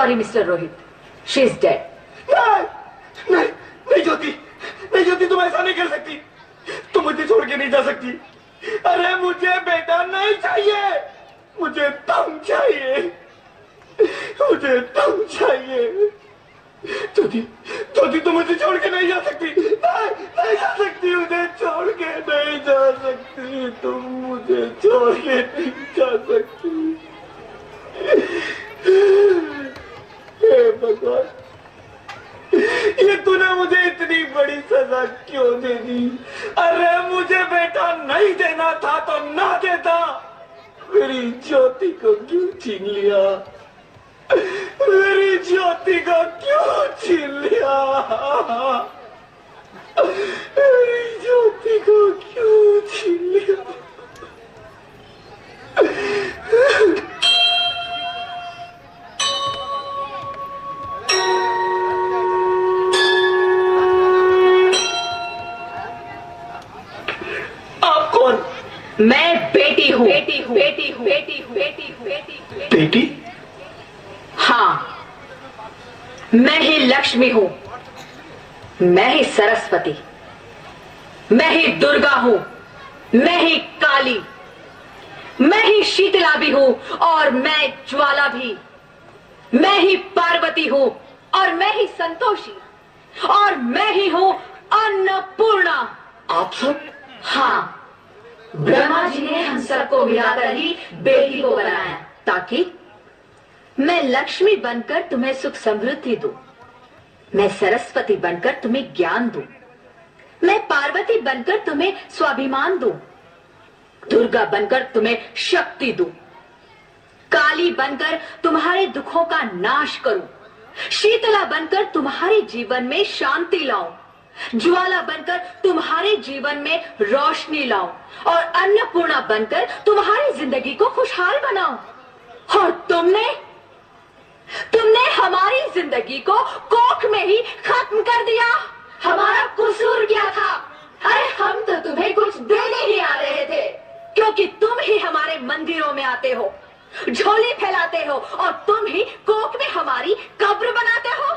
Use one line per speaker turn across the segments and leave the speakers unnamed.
Sorry mister Rohit, she is dead.
नहीं नहीं नहीं ज्योति, नहीं ज्योति, तुम ऐसा नहीं कर सकती, तुम मुझे छोड़ के नहीं जा सकती। अरे मुझे बेटा नहीं चाहिए, मुझे तुम चाहिए, मुझे तुम चाहिए। ज्योति, ज्योति तुम मुझे छोड़ के नहीं जा सकती, नहीं नहीं जा सकती, मुझे छोड़ के नहीं जा सकती, तुम मुझे छोड़ के नहीं जा सकती। हे भगवान, ये तूने मुझे इतनी बड़ी सजा क्यों दे दी? अरे मुझे बेटा नहीं देना था तो ना देता, मेरी ज्योति को क्यों छीन लिया? मेरी ज्योति को क्यों छीन लिया? मेरी ज्योति को क्यों छीन लिया? आप कौन?
मैं बेटी हूँ, बेटी हूँ, बेटी हूँ, बेटी हूँ, बेटी हूँ, बेटी हूँ।
बेटी?
हाँ, मैं ही लक्ष्मी हूँ, मैं ही सरस्वती, मैं ही दुर्गा हूँ, मैं ही काली, मैं ही शीतला भी हूँ और मैं ज्वाला भी, मैं ही पार्वती हूँ और मैं ही संतोषी, और मैं ही हूँ अन्नपूर्णा।
आप सब?
हाँ, ब्रह्मा जी ने हम सबको मिलाकर ही बेटी को बनाया, ताकि मैं लक्ष्मी बनकर तुम्हें सुख समृद्धि दूं, मैं सरस्वती बनकर तुम्हें ज्ञान दूं, मैं पार्वती बनकर तुम्हें स्वाभिमान दूं, दुर्गा बनकर तुम्हें शक्ति दूं, काली बनकर तुम्हारे दुखों का नाश करूं, शीतला बनकर तुम्हारे जीवन में शांति लाऊं, ज्वाला बनकर तुम्हारे जीवन में रोशनी लाऊं, और अन्नपूर्णा बनकर तुम्हारी जिंदगी को खुशहाल बनाऊं। और तुमने हमारी जिंदगी को कोख में ही खत्म कर दिया। हमारा कसूर क्या था? अरे हम तो तुम्हें कुछ देने ही आ रहे थे, क्योंकि तुम ही हमारे मंदिरों में आते हो, झोली फैलाते हो, और तुम ही कोख में हमारी कब्र बनाते हो।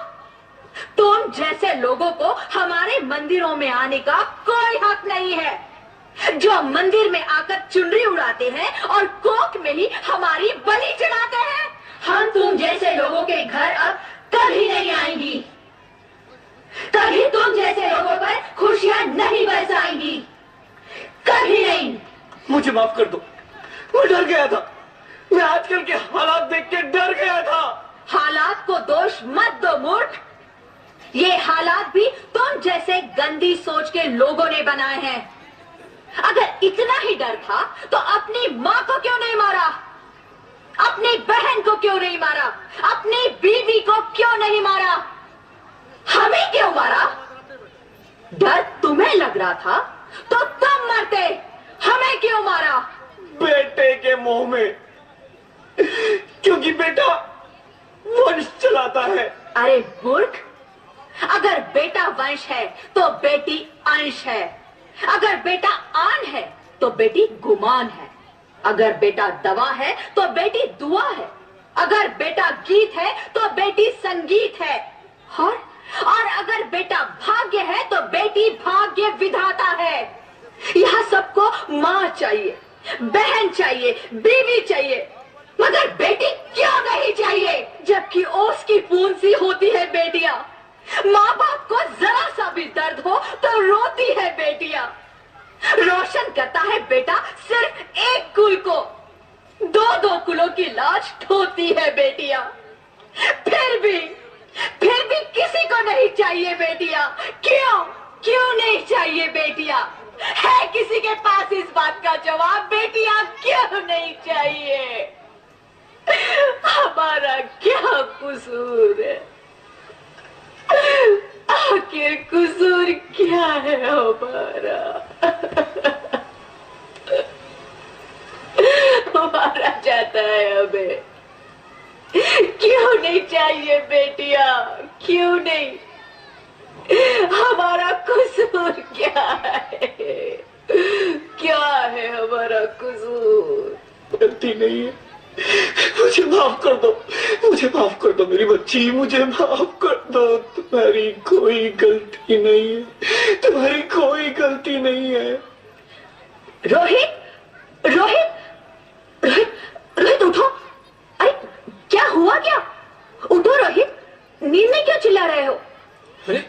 तुम जैसे लोगों को हमारे मंदिरों में आने का कोई हक नहीं है, जो मंदिर में आकर चुनरी उड़ाते हैं और कोख में ही हमारी बलि चढ़ाते हैं। हम तुम जैसे लोगों के घर अब कभी नहीं आएंगी, कभी तुम जैसे लोगों पर खुशियां नहीं बरसाएंगी, कभी नहीं।
मुझे माफ कर दो, मैं डर गया था, मैं आजकल के हालात देख के डर गया था।
हालात को दोष मत दो मूर्ख, ये हालात भी तुम जैसे गंदी सोच के लोगों ने बनाए हैं। अगर इतना ही डर था तो अपनी माँ को क्यों नहीं मारा, अपनी बहन को क्यों नहीं मारा, अपनी बीवी को क्यों नहीं मारा, हमें क्यों मारा? डर तुम्हें लग रहा था तो तुम मरते, हमें क्यों मारा?
बेटे के मोह में, क्योंकि बेटा वंश चलाता है।
अरे मूर्ख, अगर बेटा वंश है तो बेटी अंश है, अगर बेटा आन है तो बेटी गुमान है, अगर बेटा दवा है तो बेटी दुआ है, अगर बेटा गीत है तो बेटी संगीत है, और अगर बेटा भाग्य है तो बेटी भाग्य विधाता है। यह सबको माँ चाहिए, बहन चाहिए, बीवी चाहिए, मगर बेटी क्यों नहीं चाहिए? जबकि ओस की बूंद सी होती है बेटियां, माँ बाप को जरा सा भी दर्द हो तो रोती है बेटियां, रोशन करता है बेटा सिर्फ एक कुल को, दो दो कुलों की लाज ढोती है बेटियां, फिर भी किसी को नहीं चाहिए बेटियां। क्यों नहीं चाहिए बेटियां? है किसी के पास इस बात का जवाब? बेटियां क्यों नहीं चाहिए? हमारा क्या कसूर है? आखिर कसूर क्या है हमारा? मारा जाता है हमें, क्यों नहीं चाहिए बेटियां? क्यों नहीं? हमारा कसूर क्या है? क्या है हमारा कसूर?
गलती नहीं है, मुझे माफ कर दो, मुझे माफ कर दो मेरी बच्ची, मुझे माफ कर दो। तुम्हारी कोई गलती नहीं है, तुम्हारी कोई गलती नहीं है।
रोहित, रोहित, रोहित, रोहित उठो। अरे क्या हुआ क्या? उठो रोहित, नींद में क्यों चिल्ला रहे हो?
अरे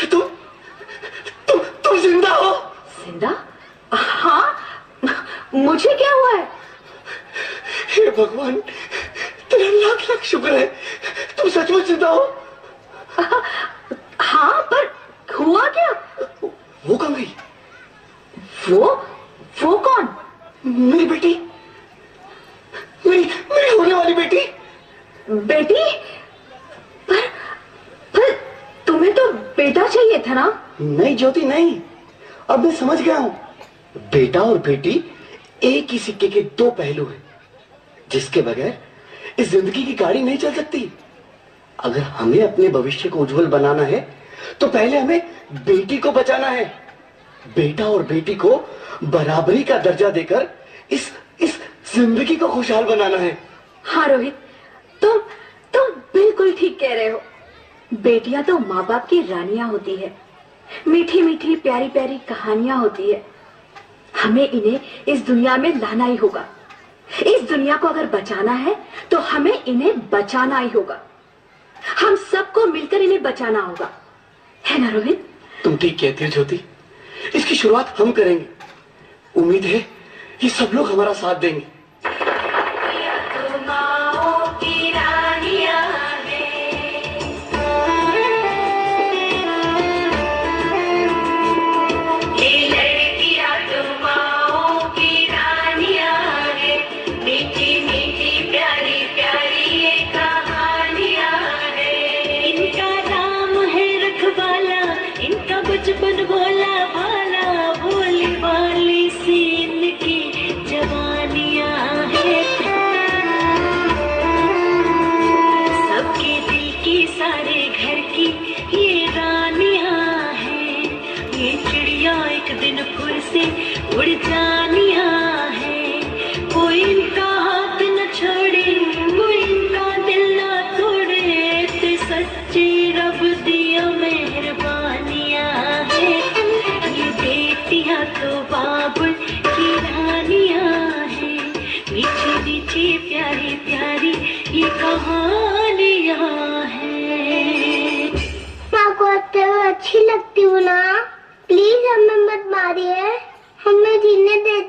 तुम जिंदा हो?
जिंदा? हाँ, मुझे क्या हुआ है?
हे भगवान, तेरा लाख लाख शुक्र है, तुम सचमुच जिंदा हो।
हाँ, पर हुआ क्या?
वो कहाँ गई?
वो कौन?
मेरी बेटी, मेरी होने वाली बेटी।
बेटी? पर तुम्हें तो बेटा चाहिए था ना?
नहीं ज्योति नहीं, अब मैं समझ गया हूं। बेटा और बेटी एक ही सिक्के के दो पहलू हैं, जिसके बगैर इस जिंदगी की गाड़ी नहीं चल सकती। अगर हमें अपने भविष्य को उज्जवल बनाना है तो पहले हमें बेटी को बचाना है। बेटा और बेटी को बराबरी का दर्जा देकर इस जिंदगी को खुशहाल बनाना है।
हाँ रोहित, तुम बिल्कुल ठीक कह रहे हो। बेटियां तो माँ बाप की रानियां होती है, मीठी मीठी प्यारी प्यारी कहानियां होती है। हमें इन्हें इस दुनिया में लाना ही होगा। इस दुनिया को अगर बचाना है तो हमें इन्हें बचाना ही होगा। हम सबको मिलकर इन्हें बचाना होगा, है ना रोहित?
तुम ठीक कहती हो ज्योति, इसकी शुरुआत हम करेंगे। उम्मीद है ये सब लोग हमारा साथ देंगे।
बचपन भोला भाला, भोली भाली सी इनकी जवानियां हैं। सबके दिल की, सारे घर की ये रानियां हैं। ये चिड़िया एक दिन फिर से उड़ जानियां हैं। कोई इनका हाथ न छोड़े, कोई इनका दिल न तोड़े, ते सच्ची रब दिया मेहरबानियां हैं। ये बेटियां तो बाबुल की रानियां हैं। मीठी मीठी प्यारी प्यारी ये कहानियां हैं।
माँ को अच्छी लगती हूँ ना, प्लीज हमें मत मारिए, हमें जीने दे